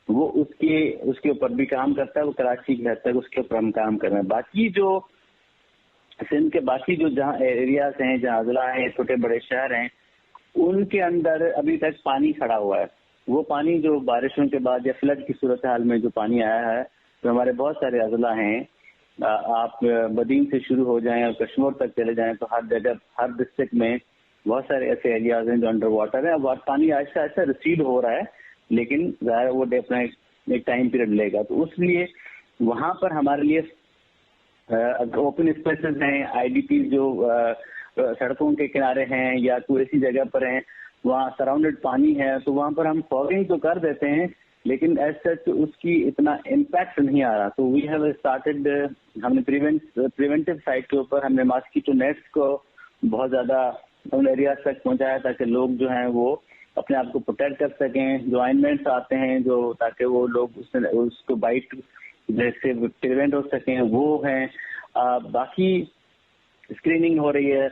वो उसके ऊपर भी काम करता है। वो कराची की हद तक उसके ऊपर हम काम कर रहे हैं। बाकी जो सिंध के बाकी जो जहाँ एरियाज हैं, जहाँ अजला हैं, छोटे बड़े शहर हैं, उनके अंदर अभी तक पानी खड़ा हुआ है। वो पानी जो बारिशों के बाद या फ्लड की सूरत हाल में जो पानी आया है, तो हमारे बहुत सारे अजला हैं, आप बदीन से शुरू हो जाएं और कश्मीर तक चले जाएं तो हर जगह, हर डिस्ट्रिक्ट में बहुत सारे ऐसे एरियाज हैं जो अंडर वाटर है। अब पानी आहिस्ता आहिस्ता रिसीड हो रहा है, लेकिन ज़ाहिर वो अपना एक टाइम पीरियड लेगा। तो उसलिए वहाँ पर हमारे लिए ओपन स्पेसेस हैं, आईडीपी जो सड़कों के किनारे हैं या कोई ऐसी जगह पर हैं वहाँ सराउंडेड पानी है, तो वहाँ पर हम फॉगिंग तो कर देते हैं, लेकिन एज सच उसकी इतना इम्पैक्ट नहीं आ रहा। तो वी हैव स्टार्टेड, हमने प्रिवेंटिव साइड के ऊपर हमने मॉस्किटो नेट्स को बहुत ज़्यादा उन एरियाज तक पहुँचाया ताकि लोग जो हैं वो अपने आप को प्रोटेक्ट कर सकें। जो ऑइंटमेंट्स आते हैं जो, ताकि वो लोग उसको बाइट जैसे प्रिवेंट हो सकें, वो हैं। बाकी स्क्रीनिंग हो रही है,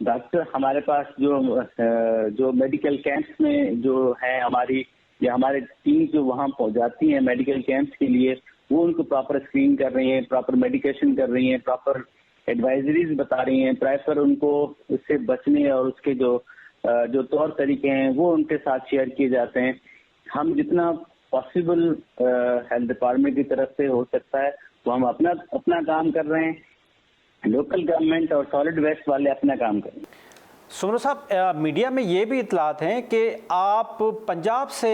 डॉक्टर हमारे पास जो मेडिकल कैंप्स में जो है हमारी या हमारे टीम जो वहाँ पहुँच जाती हैं मेडिकल कैंप्स के लिए, वो उनको प्रॉपर स्क्रीन कर रही हैं, प्रॉपर मेडिकेशन कर रही हैं, प्रॉपर एडवाइजरीज बता रही हैं, प्रॉपर उनको इससे बचने और उसके जो तौर तरीके हैं वो उनके साथ शेयर किए जाते हैं। हम जितना पॉसिबल हेल्थ डिपार्टमेंट की तरफ से हो सकता है वो हम अपना काम कर रहे हैं। लोकल गवर्नमेंट और सॉलिड वेस्ट वाले अपना काम करें। सुमरो साहब, मीडिया में ये भी इतलात हैं कि आप पंजाब से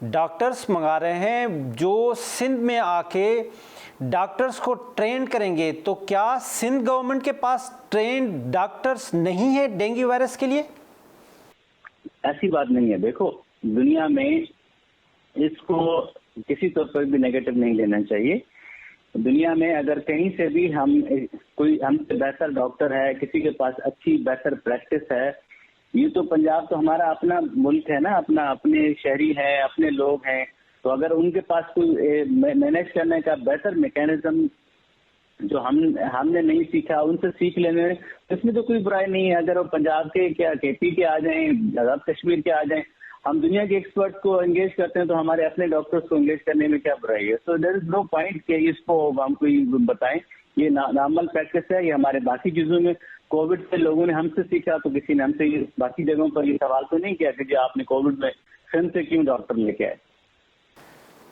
डॉक्टर्स मंगा रहे हैं जो सिंध में आके डॉक्टर्स को ट्रेन करेंगे, तो क्या सिंध गवर्नमेंट के पास ट्रेन डॉक्टर्स नहीं है डेंगू वायरस के लिए? ऐसी बात नहीं है। देखो, दुनिया में इसको किसी तौर पर भी नेगेटिव नहीं लेना चाहिए। दुनिया में अगर कहीं से भी कोई हमसे बेहतर डॉक्टर है, किसी के पास अच्छी बेहतर प्रैक्टिस है, ये तो पंजाब तो हमारा अपना मुल्क है ना, अपने शहरी है, अपने लोग हैं, तो अगर उनके पास कोई मैनेज करने का बेहतर मैकेनिज्म जो हमने नहीं सीखा, उनसे सीख लेने में इसमें तो कोई बुराई नहीं है। अगर वो पंजाब के क्या केपी के आ जाएं, आजाद कश्मीर के आ जाएं, हम दुनिया के एक्सपर्ट को एंगेज करते हैं, तो हमारे अपने डॉक्टर्स को एंगेज करने में क्या बुराई है? So there is no point कि इसको हम कोई बताएं ये नॉर्मल प्रैक्टिस है। ये हमारे बाकी चीजों में कोविड से लोगों ने हमसे सीखा, तो किसी ने हमसे बाकी जगहों पर ये सवाल तो नहीं किया कि जी आपने कोविड में फिर से क्यों डॉक्टर लेके आए।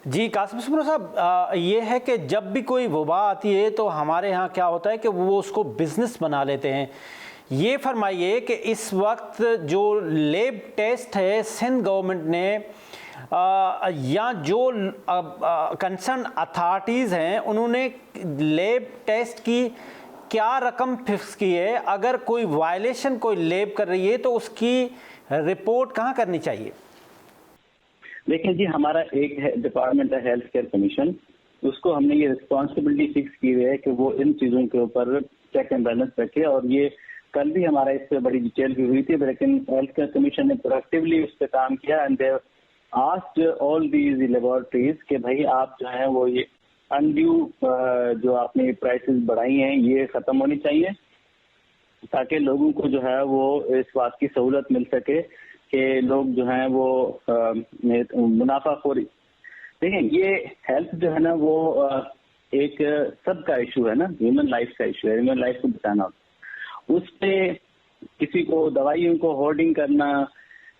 जी कासिम सुमरो साहब, ये है कि जब भी कोई वबा आती है तो हमारे यहाँ क्या होता है कि वो उसको बिजनेस बना लेते हैं। ये फरमाइए कि इस वक्त जो लैब टेस्ट है सिंध गवर्नमेंट ने या जो कंसर्न अथॉरिटीज़ हैं उन्होंने लैब टेस्ट की क्या रकम फिक्स की है? अगर कोई वायलेशन कोई लैब कर रही है तो उसकी रिपोर्ट कहाँ करनी चाहिए? देखिए जी, हमारा एक डिपार्टमेंट है हेल्थ केयर कमीशन, उसको हमने ये रिस्पॉन्सिबिलिटी फिक्स की हुई है कि वो इन चीज़ों के ऊपर चेक एंड बैलेंस रखे, और ये कल भी हमारा इस पर बड़ी डिटेल भी हुई थी, लेकिन हेल्थ केयर कमीशन ने प्रोएक्टिवली उस पर काम किया and they asked all these laboratories कि भाई आप जो है वो ये अनड्यू जो आपने प्राइसेस बढ़ाई हैं ये खत्म होनी चाहिए, ताकि लोगों को जो है वो इस बात की सहूलत मिल सके कि लोग जो हैं वो मुनाफाखोरी। देखिए, ये हेल्थ जो है ना वो एक सबका इशू है ना, ह्यूमन लाइफ का इशू है, ह्यूमन लाइफ को बचाना। उस पे किसी को दवाइयों को होर्डिंग करना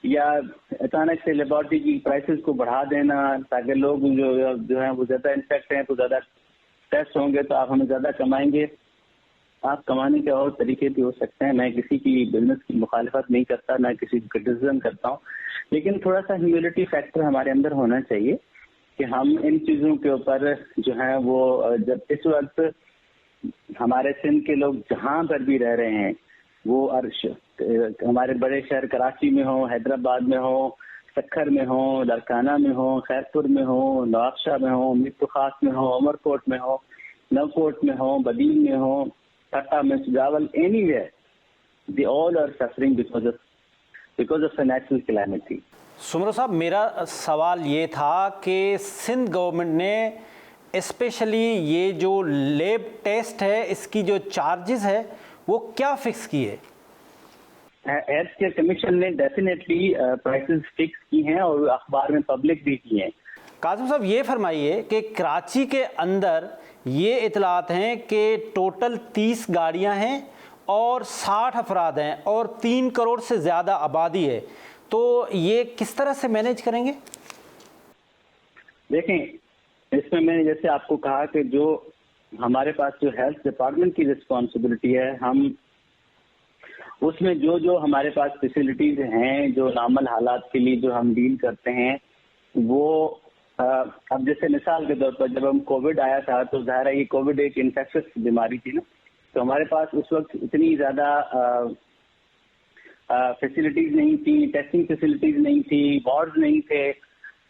या अचानक से लेबोरेटरी की प्राइसेस को बढ़ा देना ताकि लोग जो है वो ज्यादा इन्फेक्ट हैं तो ज्यादा टेस्ट होंगे तो आप हमें ज्यादा कमाएंगे। आप कमाने के और तरीके भी हो सकते हैं, मैं किसी की बिजनेस की मुखालिफत नहीं करता, ना किसी को क्रिटिसिज्म करता हूँ, लेकिन थोड़ा सा ह्यूमिलिटी फैक्टर हमारे अंदर होना चाहिए कि हम इन चीजों के ऊपर जो है वो जब इस वक्त हमारे सिंध के लोग जहाँ पर भी रह रहे हैं वो हमारे बड़े शहर कराची में हो, हैदराबाद में हो, सक्खर में हो, लरकाना में हो, खैरपुर में हो, नवाबशाह में हो, मीर खास में हो, उमरकोट में हो, नवकोट में हो, बदीन में हो, ठट्टा में, Sujawal, anywhere they all are suffering because of the natural calamity. Soomro साहब, मेरा सवाल ये था कि सिंध गवर्नमेंट ने स्पेशली ये जो लैब टेस्ट है इसकी जो चार्जेस है वो क्या फिक्स किए? हेल्थ केयर कमीशन ने डेफिनेटली प्राइसेस फिक्स की हैं और अखबार में पब्लिक भी की हैं। कासिम साहब, ये फरमाइए कि कराची के अंदर ये इतलात हैं कि टोटल 30 गाड़ियां हैं और 60 अफराद हैं और 3 करोड़ से ज़्यादा आबादी है, तो ये किस तरह से मैनेज करेंगे? देखें, इसमें मैंने जैसे आपको कहा कि जो हमारे पास जो हेल्थ डिपार्टमेंट की रिस्पॉन्सिबिलिटी है, हम उसमें जो हमारे पास फैसिलिटीज हैं जो नॉर्मल हालात के लिए जो हम डील करते हैं वो अब जैसे मिसाल के तौर पर जब हम कोविड आया था तो ज़ाहिर है ये कोविड एक इन्फेक्शियस बीमारी थी ना, तो हमारे पास उस वक्त इतनी ज़्यादा फैसिलिटीज नहीं थी, टेस्टिंग फैसिलिटीज नहीं थी, वार्ड नहीं थे,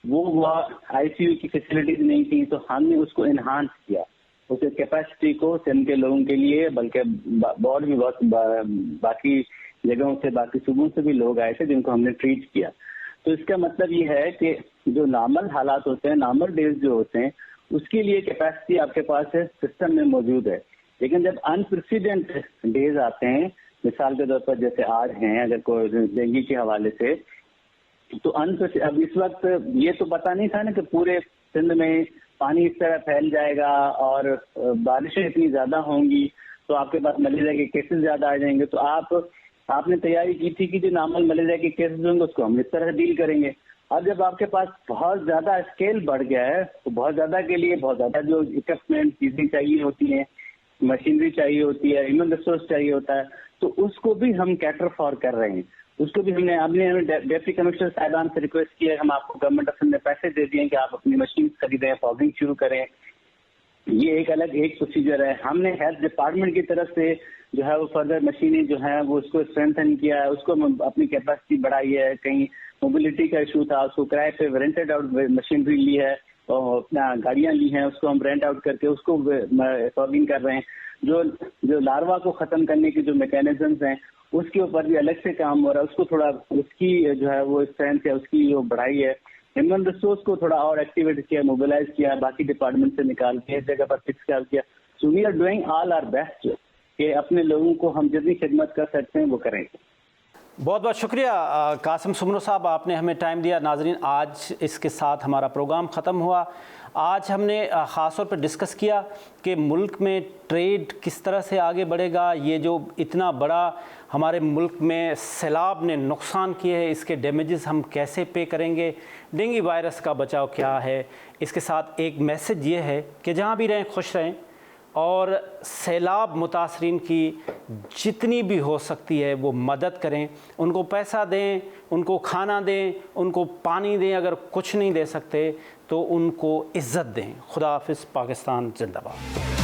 वो आईसीयू की फैसिलिटीज नहीं थी, तो हमने उसको इन्हांस किया, उसके कैपेसिटी को सिंध के लोगों के लिए, बल्कि और भी बहुत बाकी जगहों से, बाकी सूबों से भी लोग आए थे जिनको हमने ट्रीट किया। तो इसका मतलब ये है कि जो नॉर्मल हालात होते हैं, नॉर्मल डेज जो होते हैं, उसके लिए कैपेसिटी आपके पास है, सिस्टम में मौजूद है। लेकिन जब अनप्रेसिडेंट डेज आते हैं, मिसाल के तौर पर जैसे आज हैं, अगर कोई डेंगू के हवाले से, तो अब इस वक्त ये तो पता नहीं था ना कि पूरे सिंध में पानी इस तरह फैल जाएगा और बारिशें इतनी ज्यादा होंगी तो आपके पास मलेरिया के केसेस ज्यादा आ जाएंगे। तो आपने तैयारी की थी कि जो नॉर्मल मलेरिया के केसेस होंगे उसको हम इस तरह डील करेंगे। अब जब आपके पास बहुत ज्यादा स्केल बढ़ गया है तो बहुत ज्यादा के लिए बहुत ज्यादा जो इक्विपमेंट चीजें चाहिए होती हैं, मशीनरी चाहिए होती है, ह्यूमन रिसोर्स चाहिए होता है, तो उसको भी हम कैटर फॉर कर रहे हैं। उसको भी हमने डिप्टी कमिश्नर साहिबान से रिक्वेस्ट किया है, हम आपको गवर्नमेंट ऑफ ने पैसे दे दिए कि आप अपनी मशीन खरीदें, फॉगिंग शुरू करें। ये एक अलग एक प्रोसीजर है। हमने हेल्थ डिपार्टमेंट की तरफ से जो है वो फर्दर मशीनें जो है वो उसको स्ट्रेंथन किया है, उसको अपनी कैपेसिटी बढ़ाई है। कहीं मोबिलिटी का इशू था, उसको किराए पे रेंटेड आउट मशीनरी ली है और अपना गाड़ियां ली हैं, उसको हम रेंट आउट करके उसको फॉगिंग कर रहे हैं। जो लार्वा को खत्म करने के जो मैकेनिज्म्स हैं उसके ऊपर भी अलग से काम हो रहा है, उसको थोड़ा उसकी जो है वो स्ट्रेंथ है उसकी जो बढ़ाई है। ह्यूमन रिसोर्स को थोड़ा और एक्टिवेट किया, मोबिलाइज किया, बाकी डिपार्टमेंट से निकाल के एक जगह पर फिक्स किया। So we are doing all our best कि अपने लोगों को हम जितनी खिदमत कर सकते हैं वो करें। बहुत बहुत शुक्रिया कासिम सुमरो साहब, आपने हमें टाइम दिया। नाजरीन, आज इसके साथ हमारा प्रोग्राम ख़त्म हुआ। आज हमने ख़ास तौर पर डिस्कस किया कि मुल्क में ट्रेड किस तरह से आगे बढ़ेगा। ये जो इतना बड़ा हमारे मुल्क में सैलाब ने नुकसान किए हैं, इसके डैमेजेस हम कैसे पे करेंगे, डेंगू वायरस का बचाव क्या है। इसके साथ एक मैसेज ये है कि जहाँ भी रहें खुश रहें और सैलाब मुतासरीन की जितनी भी हो सकती है वो मदद करें, उनको पैसा दें, उनको खाना दें, उनको पानी दें। अगर कुछ नहीं दे सकते तो उनको इज़्ज़त दें। खुदा हाफ़िज़। पाकिस्तान जिंदाबाद।